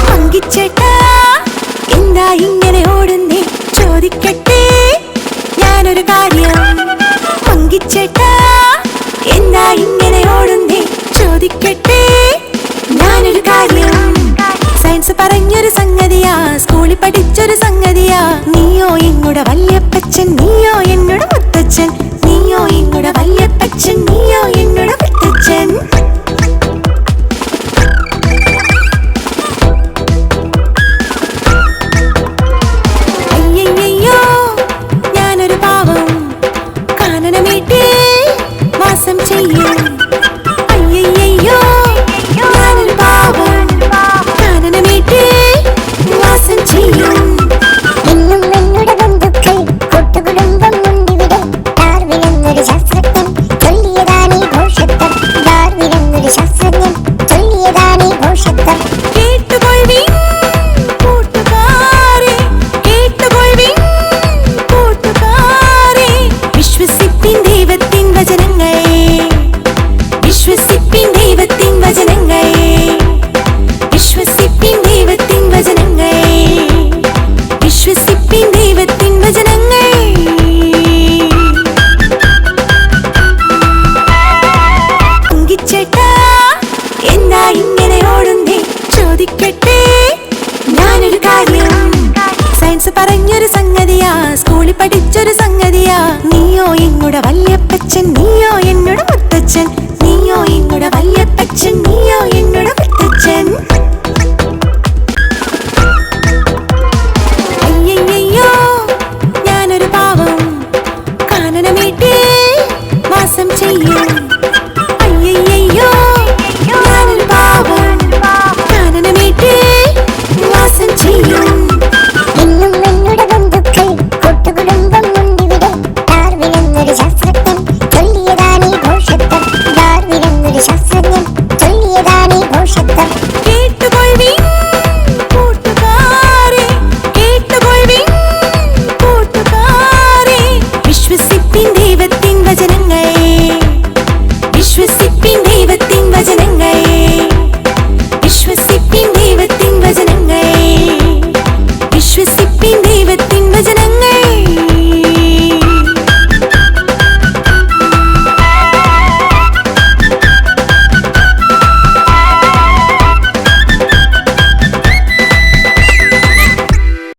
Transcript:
പങ്കിച്ചേട്ടാ എന്താ ഇങ്ങനെ ഓടുന്നേ, ചോദിക്കട്ടെ ഞാനൊരു കാര്യം. പങ്കിച്ചേട്ടാ എന്താ ഇങ്ങനെ ഓടുന്നേ, ചോദിക്കട്ടെ ഞാനൊരു കാര്യം. സയൻസ് പറഞ്ഞൊരു സംഗതിയാ, സ്കൂളിൽ പഠിച്ചൊരു സംഗതിയാ. നീയോ എങ്ങുടെ വല്യപ്പച്ചൻ, നീയോ എന്നോട് മുത്തച്ഛൻ. നീയോ എങ്ങുടെ വല്യപ്പച്ചൻ, നീയോ എന്നോട് മുത്തച്ഛൻ. അയ്യയ്യോ ഞാനൊരു പാവം, കാനനമേട്ടിൽ വാസം ചെയ്യും. അയ്യയ്യോ ഞാനൊരു പാവം, കാനനമേട്ടിൽ വാസം ചെയ്യും. എന്നും എന്നുടെ ബന്ധുക്കൾ കൂട്ടുകുടുംബം ഉണ്ടിവിടെ. ഡാർവിനെന്നൊരു ശാസ്ത്രജ്ഞൻ ചൊല്ലിയതാണീ ഭോഷത്വം. ഡാർവിനെന്നൊരു ശാസ്ത്രജ്ഞൻ ചൊല്ലിയതാണീ ഭോഷത്വം. കേട്ടുകൊള്ളുവിൻ കൂട്ടുകാരെ, കേട്ടുകൊള്ളുവിൻ കൂട്ടുകാരെ. വിശ്വസിപ്പിൻ ദൈവത്തിൻ വചനങ്ങൾ, വിശ്വസിപ്പിൻ ദൈവത്തിൻ വചനങ്ങൾ, വിശ്വസിപ്പിൻ ദൈവത്തിൻ വചനങ്ങൾ, വിശ്വസിപ്പിൻ ദൈവത്തിൻ വചനങ്ങൾ. പങ്കിച്ചേട്ടാ എന്താ ഇങ്ങനെ ഓടുന്നേ, ചോദിക്കട്ടെ ഞാനൊരു കാര്യം. സയൻസ് പറഞ്ഞൊരു സംഗതിയാ, സ്കൂളിൽ പഠിച്ചൊരു സംഗതിയാ. നീയോ എങ്ങുടെ വല്യപ്പച്ചൻ, നീയോ